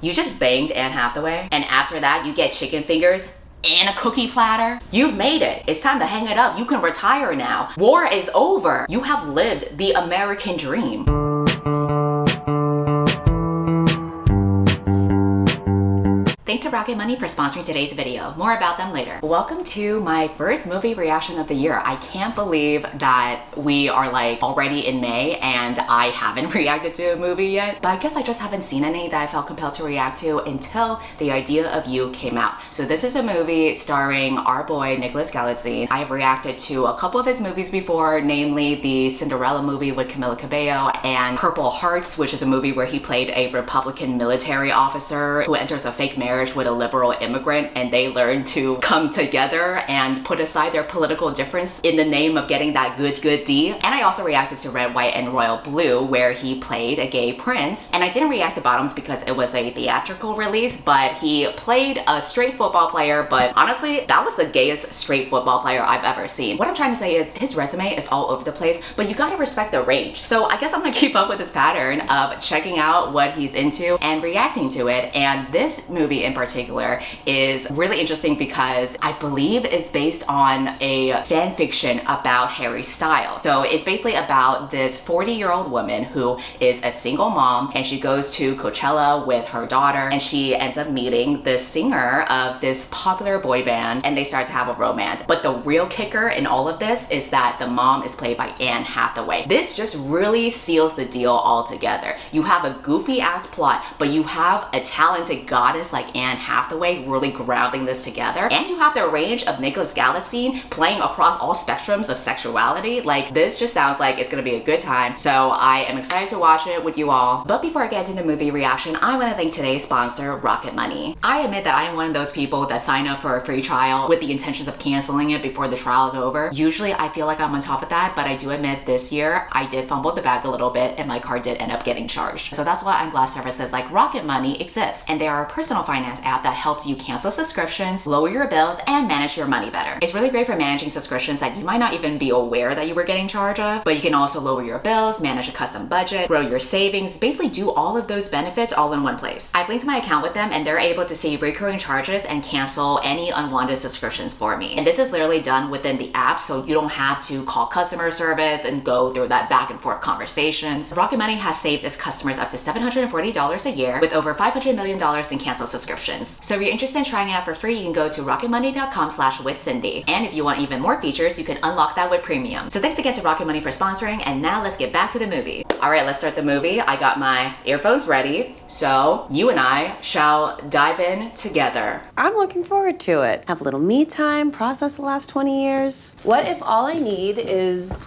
You just banged Anne Hathaway, and after that you get chicken fingers and a cookie platter? You've made it. It's time to hang it up. You can retire now. War is over. You have lived the American dream. Thanks to Rocket Money for sponsoring today's video. More about them later. Welcome to my first movie reaction of the year. I can't believe that we are like already in May and I haven't reacted to a movie yet. But I guess I just haven't seen any that I felt compelled to react to until The Idea of You came out. So this is a movie starring our boy Nicholas Galitzine. I've reacted to a couple of his movies before, namely the Cinderella movie with Camila Cabello and Purple Hearts, which is a movie where he played a Republican military officer who enters a fake marriage with a liberal immigrant, and they learn to come together and put aside their political difference in the name of getting that good D. And I also reacted to Red, White, and Royal Blue, where he played a gay prince. And I didn't react to Bottoms because it was a theatrical release, but he played a straight football player, but honestly, that was the gayest straight football player I've ever seen. What I'm trying to say is his resume is all over the place, but you gotta respect the range. So I guess I'm gonna keep up with this pattern of checking out what he's into and reacting to it. And this movie in particular is really interesting because I believe it's based on a fan fiction about Harry Styles. So it's basically about this 40-year-old woman who is a single mom, and she goes to Coachella with her daughter, and she ends up meeting the singer of this popular boy band, and they start to have a romance. But the real kicker in all of this is that the mom is played by Anne Hathaway. This just really seals the deal altogether. You have a goofy ass plot, but you have a talented goddess like Anne Hathaway really grounding this together, and you have the range of Nicholas Galitzine playing across all spectrums of sexuality. Like, this just sounds like it's gonna be a good time, so I am excited to watch it with you all. But before I get into the movie reaction, I want to thank today's sponsor, Rocket Money. I admit that I am one of those people that sign up for a free trial with the intentions of canceling it before the trial is over. Usually I feel like I'm on top of that, but I do admit this year I did fumble the bag a little bit and my card did end up getting charged. So that's why I'm glad services like Rocket Money exist, and they are a personal finance app that helps you cancel subscriptions, lower your bills, and manage your money better. It's really great for managing subscriptions that you might not even be aware that you were getting charged of, but you can also lower your bills, manage a custom budget, grow your savings, basically do all of those benefits all in one place. I've linked my account with them, and they're able to see recurring charges and cancel any unwanted subscriptions for me. And this is literally done within the app, so you don't have to call customer service and go through that back and forth conversations. Rocket Money has saved its customers up to $740 a year with over $500 million in canceled subscriptions. So if you're interested in trying it out for free, you can go to rocketmoney.com/withcindy. And if you want even more features, you can unlock that with premium. So thanks again to Rocket Money for sponsoring, and now let's get back to the movie. All right, let's start the movie. I got my earphones ready, so you and I shall dive in together. I'm looking forward to it. Have a little me time, process the last 20 years. What if all I need is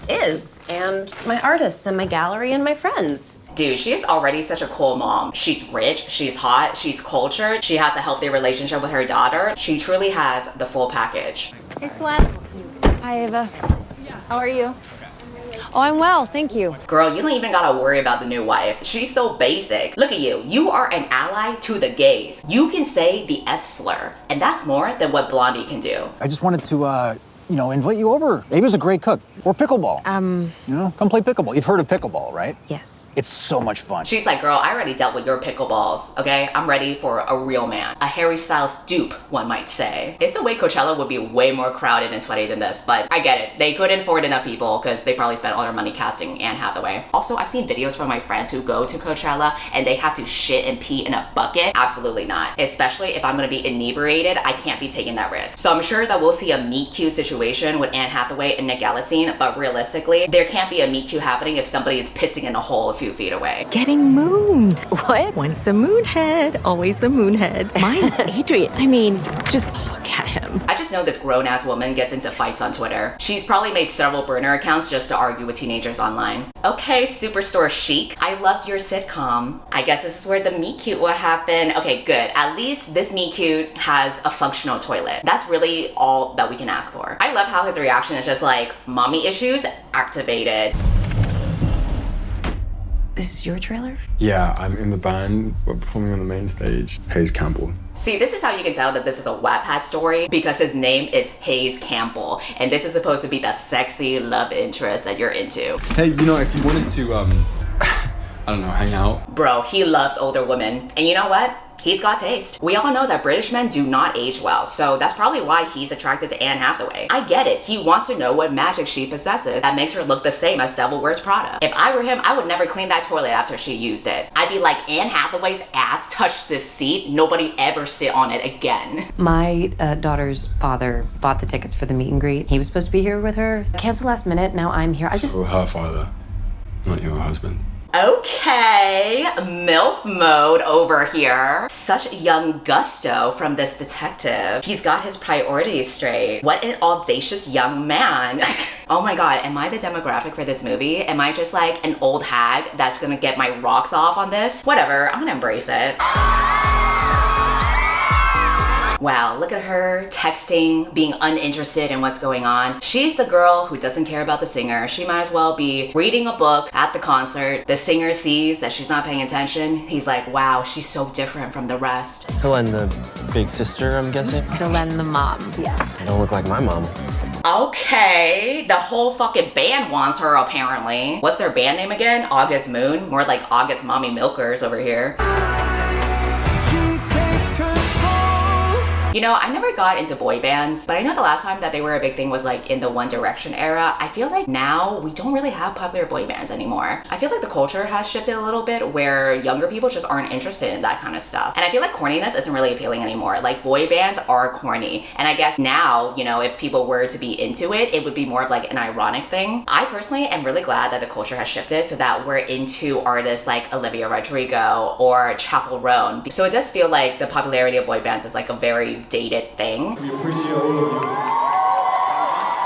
and my artists and my gallery and my friends? Dude, she is already such a cool mom. She's rich, she's hot, she's cultured, she has a healthy relationship with her daughter. She truly has the full package. Hey, Celeste. Hi, Ava. How are you? Oh, I'm well, thank you. Girl, you don't even gotta worry about the new wife. She's so basic. Look at you. You are an ally to the gays. You can say the F slur, and that's more than what Blondie can do. I just wanted to, invite you over. Ava's a great cook. Or pickleball. Come play pickleball. You've heard of pickleball, right? Yes. It's so much fun. She's like, girl, I already dealt with your pickleballs, okay? I'm ready for a real man. A Harry Styles dupe, one might say. It's the way Coachella would be way more crowded and sweaty than this, but I get it. They couldn't afford enough people because they probably spent all their money casting Anne Hathaway. Also, I've seen videos from my friends who go to Coachella and they have to shit and pee in a bucket. Absolutely not. Especially if I'm gonna be inebriated, I can't be taking that risk. So I'm sure that we'll see a meet cute situation with Anne Hathaway and Nick Galitzine, but realistically, there can't be a meet cute happening if somebody is pissing in a hole a few feet away. Getting mooned. What? Once a moonhead, always a moonhead. Mine's Adrian. I mean, just look at him. I just know this grown-ass woman gets into fights on Twitter. She's probably made several burner accounts just to argue with teenagers online. Okay, Superstore Chic, I loved your sitcom. I guess this is where the meet cute will happen. Okay, good. At least this meet cute has a functional toilet. That's really all that we can ask for. I love how his reaction is just like, mommy issues activated. This is your trailer? Yeah, I'm in the band. We're performing on the main stage. Hayes Campbell. See, this is how you can tell that this is a Wattpad story, because his name is Hayes Campbell, and this is supposed to be the sexy love interest that you're into. Hey, if you wanted to, I don't know, hang out. Bro, he loves older women. And you know what? He's got taste. We all know that British men do not age well, so that's probably why he's attracted to Anne Hathaway. I get it. He wants to know what magic she possesses that makes her look the same as Devil Wears Prada. If I were him, I would never clean that toilet after she used it. I'd be like, Anne Hathaway's ass touched this seat. Nobody ever sit on it again. My daughter's father bought the tickets for the meet and greet. He was supposed to be here with her. Canceled last minute. Now I'm here. So her father, not your husband. Okay, MILF mode over here. Such young gusto from this detective. He's got his priorities straight. What an audacious young man. Oh my god, am I the demographic for this movie? Am I just like an old hag that's gonna get my rocks off on this? Whatever, I'm gonna embrace it. Wow, look at her texting, being uninterested in what's going on. She's the girl who doesn't care about the singer. She might as well be reading a book at the concert. The singer sees that she's not paying attention. He's like, wow, she's so different from the rest. Selene, the big sister, I'm guessing? Selene, the mom. Yes. I don't look like my mom. Okay, the whole fucking band wants her apparently. What's their band name again? August Moon? More like August Mommy Milkers over here. You know, I never got into boy bands, but I know the last time that they were a big thing was like in the One Direction era. I feel like now we don't really have popular boy bands anymore. I feel like the culture has shifted a little bit where younger people just aren't interested in that kind of stuff. And I feel like corniness isn't really appealing anymore. Like boy bands are corny. And I guess now, you know, if people were to be into it, it would be more of like an ironic thing. I personally am really glad that the culture has shifted so that we're into artists like Olivia Rodrigo or Chappell Roan. So it does feel like the popularity of boy bands is like a very dated thing. We appreciate all of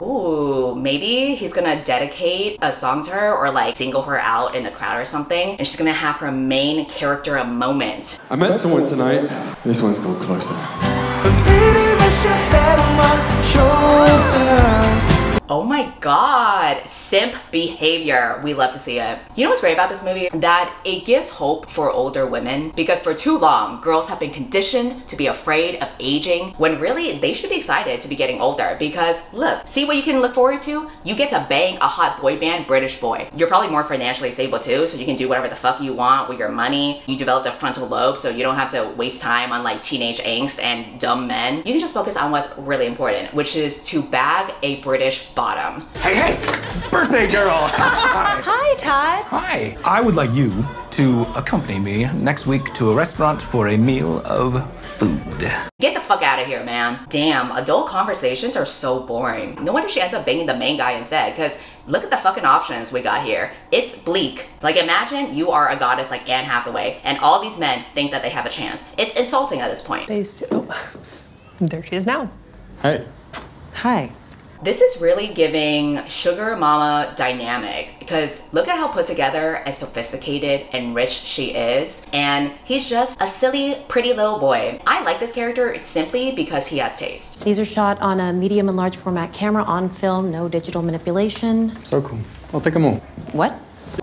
you. Ooh, maybe he's gonna dedicate a song to her or like single her out in the crowd or something, and she's gonna have her main character moment. I met someone tonight. This one's called Closer. Oh my god, simp behavior. We love to see it. You know what's great about this movie? That it gives hope for older women, because for too long, girls have been conditioned to be afraid of aging when really they should be excited to be getting older, because look, see what you can look forward to? You get to bang a hot boy band British boy. You're probably more financially stable too, so you can do whatever the fuck you want with your money. You developed a frontal lobe, so you don't have to waste time on like teenage angst and dumb men. You can just focus on what's really important, which is to bag a British bottom. Hey, birthday girl! Hi, Todd. Hi, I would like you to accompany me next week to a restaurant for a meal of food. Get the fuck out of here, man. Damn, adult conversations are so boring. No wonder she ends up banging the main guy instead, because look at the fucking options we got here. It's bleak. Like imagine you are a goddess like Anne Hathaway and all these men think that they have a chance. It's insulting at this point. There she is now. Hey. Hi. This is really giving sugar mama dynamic, because look at how put together and sophisticated and rich she is, and he's just a silly, pretty little boy. I like this character simply because he has taste. These are shot on a medium and large format camera on film, no digital manipulation. So cool. I'll take them all. What?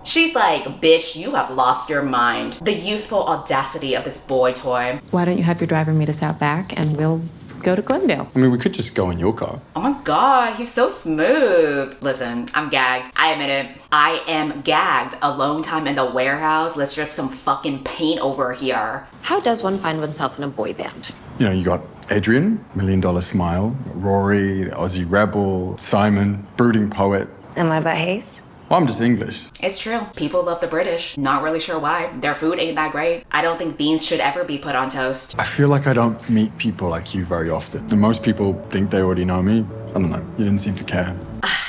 She's like, bitch, you have lost your mind. The youthful audacity of this boy toy. Why don't you have your driver meet us out back and we'll go to Glendale? I mean, we could just go in your car. Oh my god, he's so smooth. Listen, I'm gagged. I admit it. I am gagged. Alone time in the warehouse. Let's drip some fucking paint over here. How does one find oneself in a boy band? You know, you got Adrian, $1 Million Smile, Rory, the Aussie Rebel, Simon, Brooding Poet. Am I by Hayes? Well, I'm just English. It's true. People love the British. Not really sure why. Their food ain't that great. I don't think beans should ever be put on toast. I feel like I don't meet people like you very often. And most people think they already know me. I don't know. You didn't seem to care.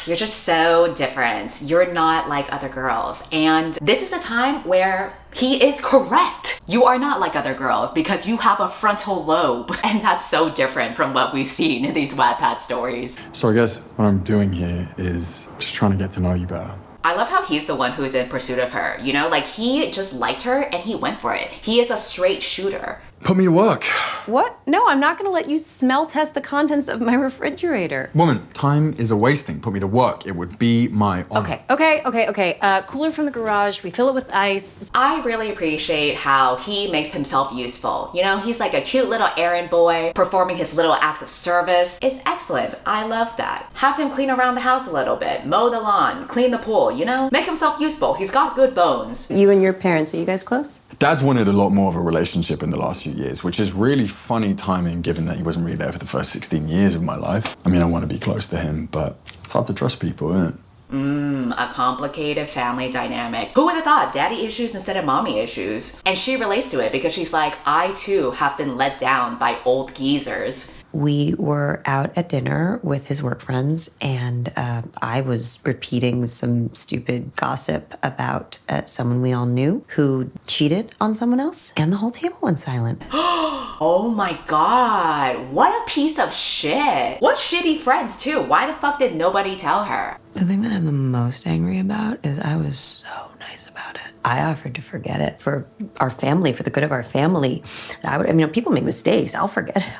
You're just so different. You're not like other girls. And this is a time where he is correct. You are not like other girls because you have a frontal lobe. And that's so different from what we've seen in these Wattpad stories. So I guess what I'm doing here is just trying to get to know you better. I love how he's the one who's in pursuit of her, you know? Like he just liked her and he went for it. He is a straight shooter. Put me to work. What? No, I'm not gonna let you smell test the contents of my refrigerator. Woman, time is a wasting. Put me to work. It would be my honor. Okay. Cooler from the garage. We fill it with ice. I really appreciate how he makes himself useful. You know, he's like a cute little errand boy performing his little acts of service. It's excellent. I love that. Have him clean around the house a little bit, mow the lawn, clean the pool, you know? Make himself useful. He's got good bones. You and your parents, are you guys close? Dad's wanted a lot more of a relationship in the last few years, which is really funny timing given that he wasn't really there for the first 16 years of my life. I mean, I want to be close to him, but it's hard to trust people, isn't it? A complicated family dynamic. Who would have thought daddy issues instead of mommy issues? And she relates to it because she's like, I too have been let down by old geezers. We were out at dinner with his work friends, and I was repeating some stupid gossip about someone we all knew who cheated on someone else, and the whole table went silent. Oh my god, what a piece of shit. What shitty friends too. Why the fuck did nobody tell her? The thing that I'm the most angry about is I was so nice about it. I offered to forget it for our family, for the good of our family. People make mistakes. I'll forget it.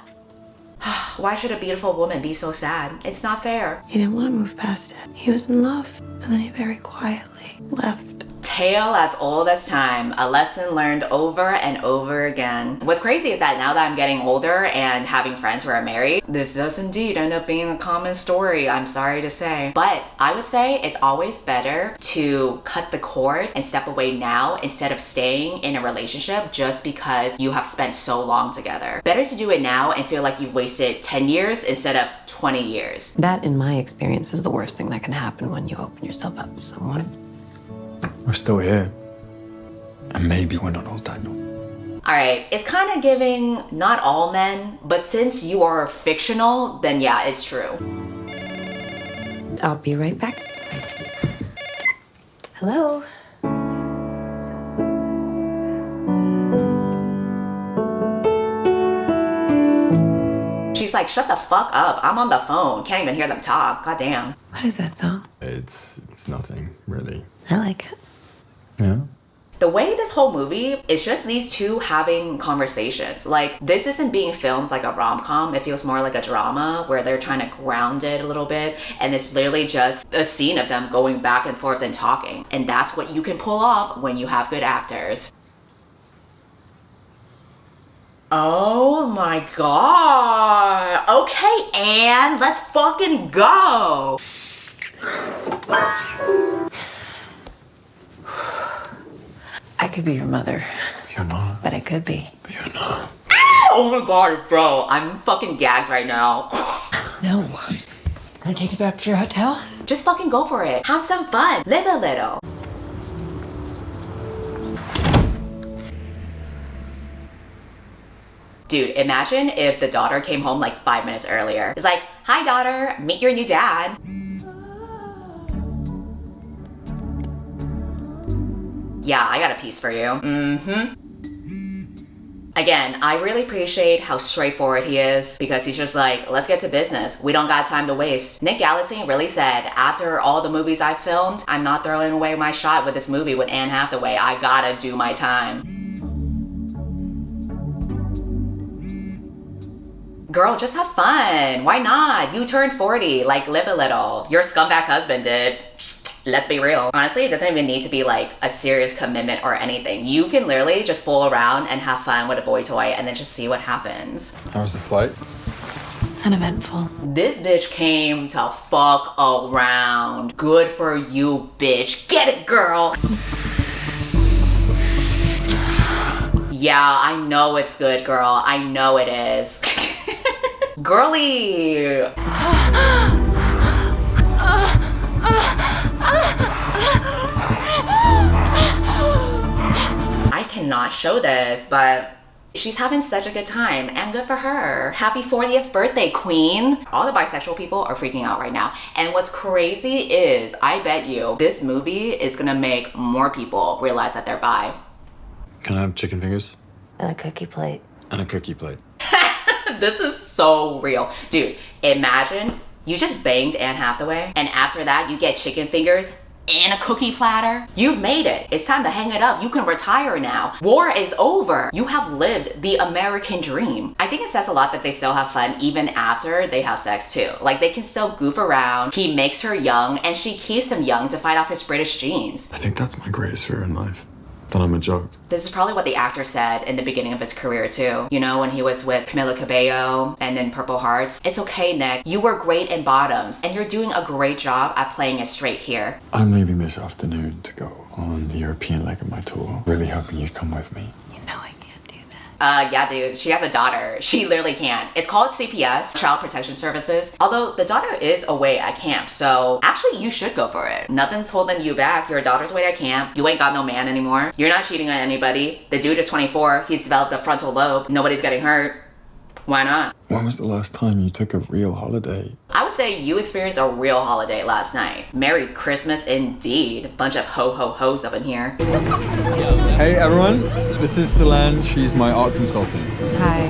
Why should a beautiful woman be so sad? It's not fair. He didn't want to move past it. He was in love, and then he very quietly left. Tale as old as time, a lesson learned over and over again. What's crazy is that now that I'm getting older and having friends who are married, this does indeed end up being a common story, I'm sorry to say. But I would say it's always better to cut the cord and step away now instead of staying in a relationship just because you have spent so long together. Better to do it now and feel like you've wasted 10 years instead of 20 years. That, in my experience, is the worst thing that can happen when you open yourself up to someone. We're still here. And maybe we're not all Daniel. All right, it's kind of giving not all men, but since you are fictional, then yeah, it's true. I'll be right back. Hello? She's like, shut the fuck up. I'm on the phone. Can't even hear them talk. God damn. What is that song? It's nothing, really. I like it. Yeah? The way this whole movie is just these two having conversations. Like, this isn't being filmed like a rom-com. It feels more like a drama where they're trying to ground it a little bit. And it's literally just a scene of them going back and forth and talking. And that's what you can pull off when you have good actors. Oh my god. Okay, Anne, let's fucking go. I could be your mother. You're not. But I could be. But you're not. Oh my god, bro. I'm fucking gagged right now. No. Can I take you back to your hotel? Just fucking go for it. Have some fun. Live a little. Dude, imagine if the daughter came home like 5 minutes earlier. It's like, hi daughter, meet your new dad. Yeah, I got a piece for you. Again, I really appreciate how straightforward he is because he's just like, let's get to business. We don't got time to waste. Nick Galitzine really said, after all the movies I filmed, I'm not throwing away my shot with this movie with Anne Hathaway. I gotta do my time. Girl, just have fun. Why not? You turned 40, like live a little. Your scumbag husband did. Let's be real. Honestly, it doesn't even need to be like a serious commitment or anything. You can literally just fool around and have fun with a boy toy and then just see what happens. How was the flight? Uneventful. This bitch came to fuck around. Good for you, bitch. Get it, girl. Yeah, I know it's good, girl. I know it is. Girly. I cannot show this, but she's having such a good time and good for her. Happy 40th birthday, queen. All the bisexual people are freaking out right now. And what's crazy is, I bet you, this movie is gonna make more people realize that they're bi. Can I have chicken fingers? And a cookie plate. And a cookie plate. This is so real. Dude, imagine you just banged Anne Hathaway and after that you get chicken fingers and a cookie platter. You've made it. It's time to hang it up. You can retire now. War is over. You have lived the American dream. I think it says a lot that they still have fun even after they have sex too. Like they can still goof around. He makes her young and she keeps him young to fight off his British genes. I think that's my greatest fear in life. That I'm a joke. This is probably what the actor said in the beginning of his career too. You know, when he was with Camila Cabello and then Purple Hearts. It's okay, Nick. You were great in Bottoms and you're doing a great job at playing it straight here. I'm leaving this afternoon to go on the European leg of my tour. Really hoping you'd come with me. You know I can't do that. Yeah, dude, she has a daughter. She literally can't. It's called CPS, Child Protection Services. Although the daughter is away at camp, so actually you should go for it. Nothing's holding you back. Your daughter's away at camp. You ain't got no man anymore. You're not cheating on anybody. The dude is 24. He's developed a frontal lobe. Nobody's getting hurt. Why not? When was the last time you took a real holiday? I would say you experienced a real holiday last night. Merry Christmas indeed. Bunch of ho-ho-hos up in here. Hey everyone, this is Solange. She's my art consultant. Hi.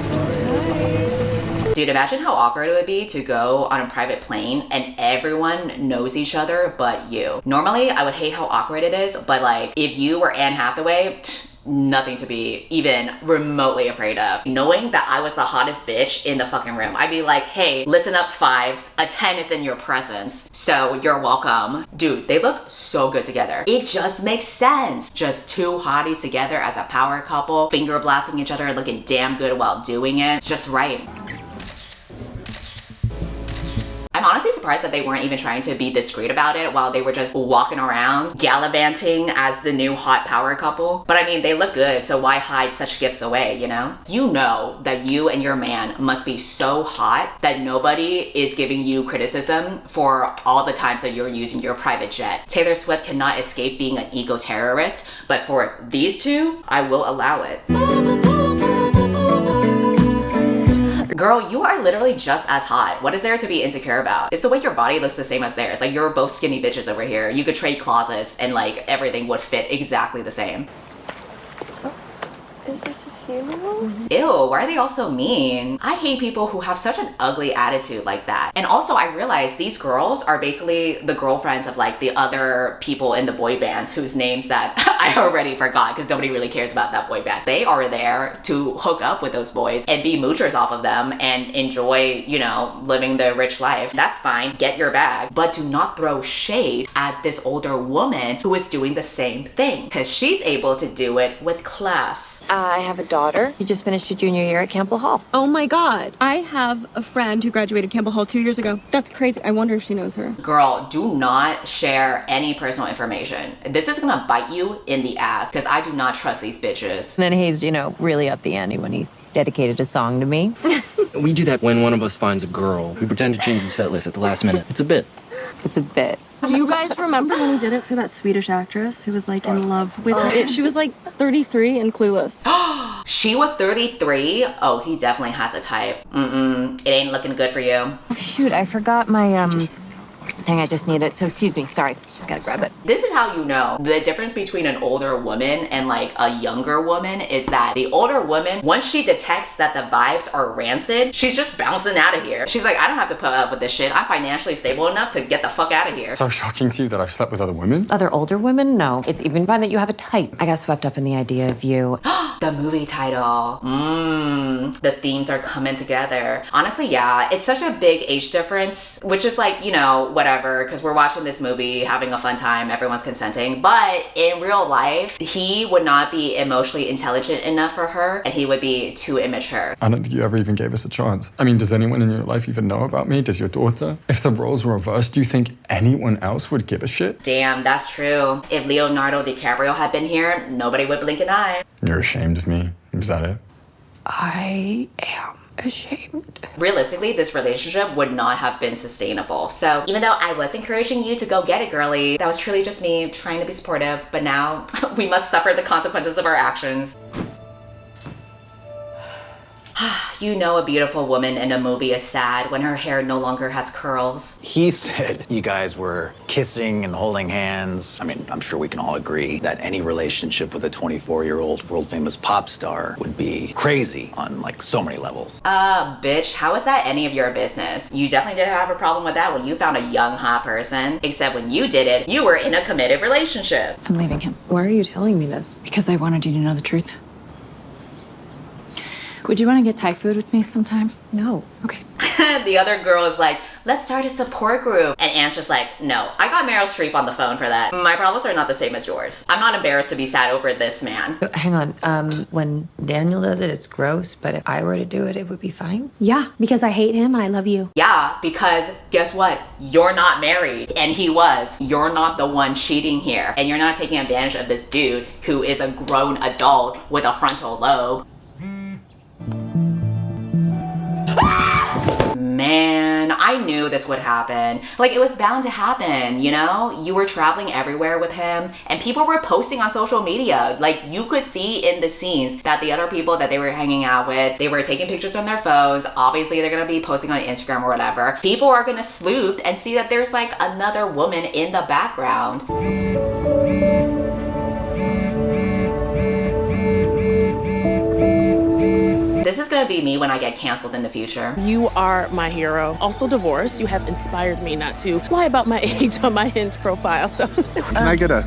Dude, imagine how awkward it would be to go on a private plane and everyone knows each other but you. Normally, I would hate how awkward it is, but like, if you were Anne Hathaway, nothing to be even remotely afraid of. Knowing that I was the hottest bitch in the fucking room, I'd be like, hey, listen up, fives. A 10 is in your presence, so you're welcome. Dude, they look so good together. It just makes sense. Just two hotties together as a power couple, finger blasting each other, looking damn good while doing it. Just right. I'm honestly surprised that they weren't even trying to be discreet about it while they were just walking around, gallivanting as the new hot power couple. But I mean, they look good, so why hide such gifts away, you know? You know that you and your man must be so hot that nobody is giving you criticism for all the times that you're using your private jet. Taylor Swift cannot escape being an eco-terrorist, but for these two, I will allow it. Girl, you are literally just as hot. What is there to be insecure about? It's the way your body looks the same as theirs. Like, you're both skinny bitches over here. You could trade closets and like everything would fit exactly the same. Is this a funeral? Ew, why are they all so mean? I hate people who have such an ugly attitude like that. And also I realized these girls are basically the girlfriends of like the other people in the boy bands whose names that I already forgot because nobody really cares about that boy band. They are there to hook up with those boys and be moochers off of them and enjoy, you know, living the rich life. That's fine, get your bag. But do not throw shade at this older woman who is doing the same thing because she's able to do it with class. I have a daughter. She just finished her junior year at Campbell Hall. Oh my God. I have a friend who graduated Campbell Hall 2 years ago. That's crazy. I wonder if she knows her. Girl, do not share any personal information. This is gonna bite you in the ass because I do not trust these bitches. And then he's, you know, really up the ante when he dedicated a song to me. We do that when one of us finds a girl. We pretend to change the set list at the last minute. It's a bit. It's a bit. Do you guys remember when we did it for that Swedish actress who was like in love with her? She was like 33 and clueless. She was 33? Oh, he definitely has a type. It ain't looking good for you. Shoot, I forgot my thing I just needed. So excuse me, sorry. Just gotta grab it. This is how you know the difference between an older woman and like a younger woman is that the older woman, once she detects that the vibes are rancid, she's just bouncing out of here. She's like, I don't have to put up with this shit. I'm financially stable enough to get the fuck out of here. So shocking to you that I've slept with other women? Other older women? No. It's even fine that you have a type. I got swept up in the idea of you. The movie title. The themes are coming together. Honestly, yeah, it's such a big age difference, which is like, you know, whatever, because we're watching this movie, having a fun time, everyone's consenting. But in real life, he would not be emotionally intelligent enough for her, and he would be too immature. I don't think you ever even gave us a chance. I mean, does anyone in your life even know about me? Does your daughter? If the roles were reversed, do you think anyone else would give a shit? Damn, that's true. If Leonardo DiCaprio had been here, nobody would blink an eye. You're ashamed of me? Is that it? I am ashamed. Realistically, this relationship would not have been sustainable. So even though I was encouraging you to go get it, girly, that was truly just me trying to be supportive. But now we must suffer the consequences of our actions. You know a beautiful woman in a movie is sad when her hair no longer has curls. He said you guys were kissing and holding hands. I mean, I'm sure we can all agree that any relationship with a 24-year-old world-famous pop star would be crazy on, like, so many levels. Bitch, how is that any of your business? You definitely didn't have a problem with that when you found a young, hot person. Except when you did it, you were in a committed relationship. I'm leaving him. Why are you telling me this? Because I wanted you to know the truth. Would you want to get Thai food with me sometime? No. Okay. The other girl is like, let's start a support group. And Anne's just like, no, I got Meryl Streep on the phone for that. My problems are not the same as yours. I'm not embarrassed to be sad over this man. Hang on. When Daniel does it, it's gross, but if I were to do it, it would be fine. Yeah, because I hate him and I love you. Yeah, because guess what? You're not married. And he was. You're not the one cheating here. And you're not taking advantage of this dude who is a grown adult with a frontal lobe. Man, I knew this would happen. Like, it was bound to happen, you know? You were traveling everywhere with him and people were posting on social media. Like, you could see in the scenes that the other people that they were hanging out with, they were taking pictures on their phones. Obviously, they're gonna be posting on Instagram or whatever. People are gonna sleuth and see that there's like another woman in the background. This is gonna be me when I get canceled in the future. You are my hero. Also divorced, you have inspired me not to lie about my age on my Hinge profile, so. Can I get a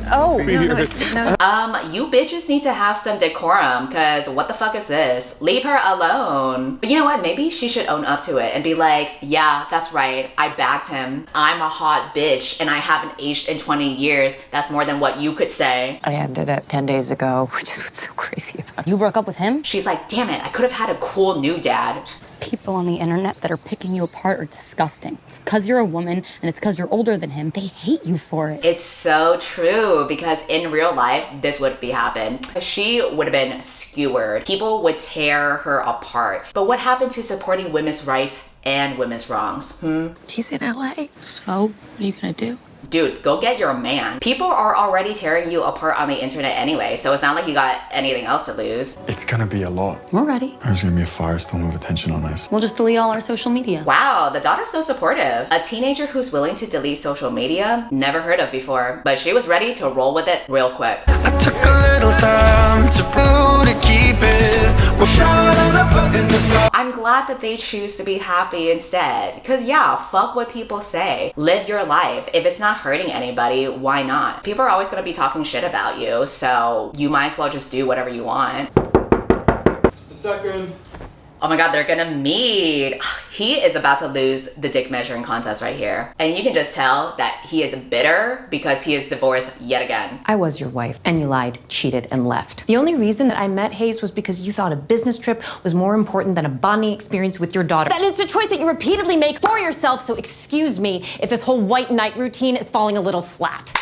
You bitches need to have some decorum, cause what the fuck is this? Leave her alone. But you know what, maybe she should own up to it and be like, yeah, that's right, I bagged him. I'm a hot bitch and I haven't aged in 20 years. That's more than what you could say. I ended it 10 days ago, which is what's so crazy about it. You broke up with him? She's like, damn it, I could have had a cool new dad. People on the internet that are picking you apart are disgusting. It's because you're a woman and it's because you're older than him. They hate you for it. It's so true, because in real life, this would be happen. She would have been skewered. People would tear her apart. But what happened to supporting women's rights and women's wrongs? He's in LA. So, what are you gonna do? Dude, go get your man. People are already tearing you apart on the internet anyway, so it's not like you got anything else to lose. It's gonna be a lot. We're ready. There's gonna be a firestorm of attention on us. We'll just delete all our social media. Wow, the daughter's so supportive. A teenager who's willing to delete social media? Never heard of before, but she was ready to roll with it real quick. I took a little time to keep it. I'm glad that they choose to be happy instead, because yeah, fuck what people say. Live your life. If it's not hurting anybody, why not? People are always gonna be talking shit about you, so you might as well just do whatever you want. Second. Oh my god, they're gonna meet. He is about to lose the dick measuring contest right here. And you can just tell that he is bitter because he is divorced yet again. I was your wife, and you lied, cheated, and left. The only reason that I met Hayes was because you thought a business trip was more important than a bonding experience with your daughter. That is a choice that you repeatedly make for yourself, so excuse me if this whole white knight routine is falling a little flat.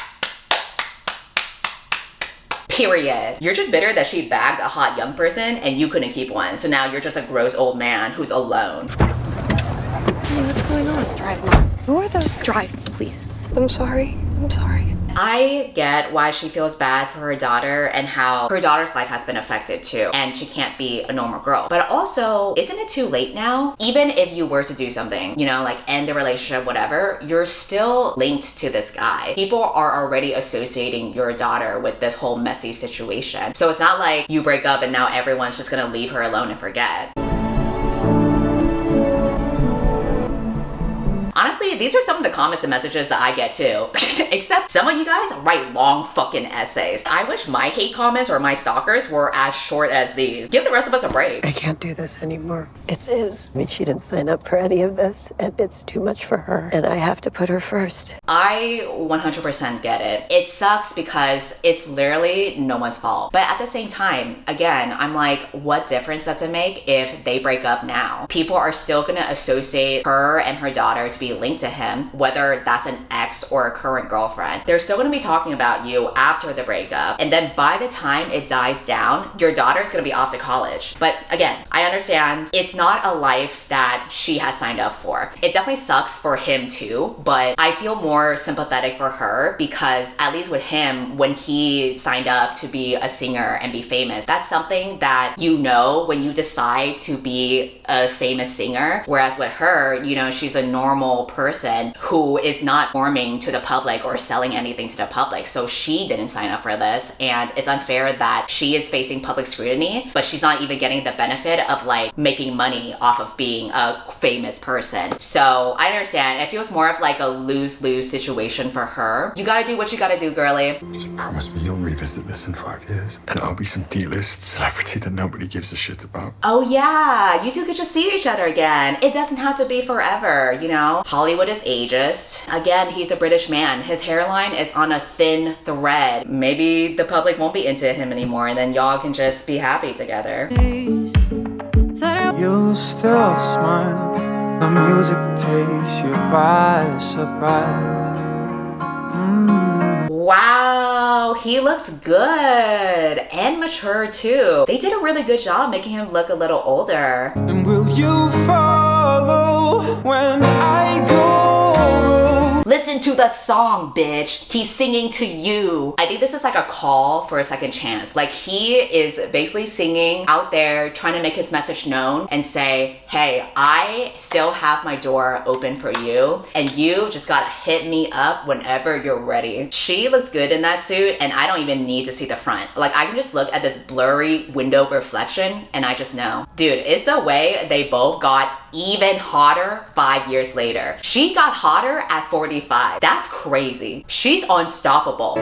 Period. You're just bitter that she bagged a hot young person and you couldn't keep one. So now you're just a gross old man who's alone. Hey, what's going on? Drive, Mom. Who are those? Drive, please. I'm sorry. I'm sorry. I get why she feels bad for her daughter and how her daughter's life has been affected too, and she can't be a normal girl. But also, isn't it too late now? Even if you were to do something, you know, like end the relationship, whatever, you're still linked to this guy. People are already associating your daughter with this whole messy situation. So it's not like you break up and now everyone's just gonna leave her alone and forget. Honestly, these are some of the comments and messages that I get too. Except some of you guys write long fucking essays. I wish my hate comments or my stalkers were as short as these. Give the rest of us a break. I can't do this anymore. It's Iz. I mean, she didn't sign up for any of this, and it's too much for her, and I have to put her first. I 100% get it. It sucks because it's literally no one's fault. But at the same time, again, I'm like, what difference does it make if they break up now? People are still gonna associate her and her daughter to be linked linked to him, whether that's an ex or a current girlfriend, they're still gonna be talking about you after the breakup. And then by the time it dies down, your daughter's gonna be off to college. But again, I understand it's not a life that she has signed up for. It definitely sucks for him too, but I feel more sympathetic for her because at least with him, when he signed up to be a singer and be famous, that's something that you know when you decide to be a famous singer. Whereas with her, you know, she's a normal person who is not performing to the public or selling anything to the public. So she didn't sign up for this, and it's unfair that she is facing public scrutiny, but she's not even getting the benefit of like making money off of being a famous person. So I understand. It feels more of like a lose-lose situation for her. You gotta do what you gotta do, girly. Just promise me you'll revisit this in 5 years, and I'll be some D-list celebrity that nobody gives a shit about. Oh yeah, you two could just see each other again. It doesn't have to be forever, you know? Hollywood is ageist. Again, he's a British man. His hairline is on a thin thread. Maybe the public won't be into him anymore, and then y'all can just be happy together. You still smile. The music takes you by surprise. Wow, he looks good and mature too. They did a really good job making him look a little older. And will you follow when I go? Listen to the song, bitch. He's singing to you. I think this is like a call for a second chance. Like he is basically singing out there, trying to make his message known and say, hey, I still have my door open for you, and you just gotta hit me up whenever you're ready. She looks good in that suit, and I don't even need to see the front. Like I can just look at this blurry window reflection and I just know. Dude, it's the way they both got even hotter 5 years later. She got hotter at 45. That's crazy. She's unstoppable.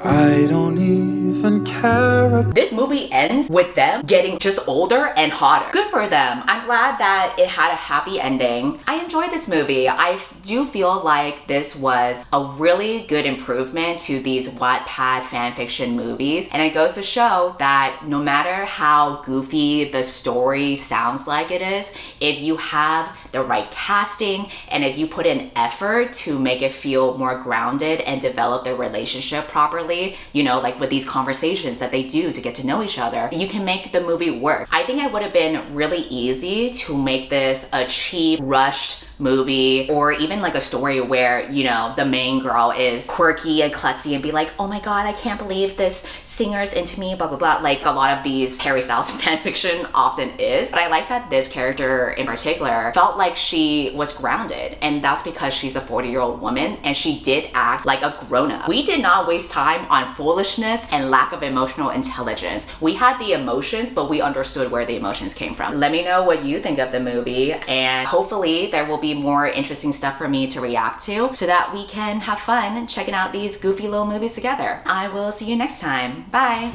I don't even care. This movie ends with them getting just older and hotter. Good for them. I'm glad that it had a happy ending. I enjoyed this movie. I do feel like this was a really good improvement to these Wattpad fanfiction movies. And it goes to show that no matter how goofy the story sounds like it is, if you have the right casting and if you put in effort to make it feel more grounded and develop their relationship properly, you know, like with these conversations that they do to get to know each other, you can make the movie work. I think it would have been really easy to make this a cheap, rushed movie, or even like a story where, you know, the main girl is quirky and klutzy and be like, oh my god, I can't believe this singer's into me, blah blah blah, like a lot of these Harry Styles fanfiction often is. But I like that this character in particular felt like she was grounded, and that's because she's a 40-year-old woman and she did act like a grown-up. We did not waste time on foolishness and lack of emotional intelligence. We had the emotions, but we understood where the emotions came from. Let me know what you think of the movie, and hopefully there will be more interesting stuff for me to react to so that we can have fun checking out these goofy little movies together. I will see you next time. Bye.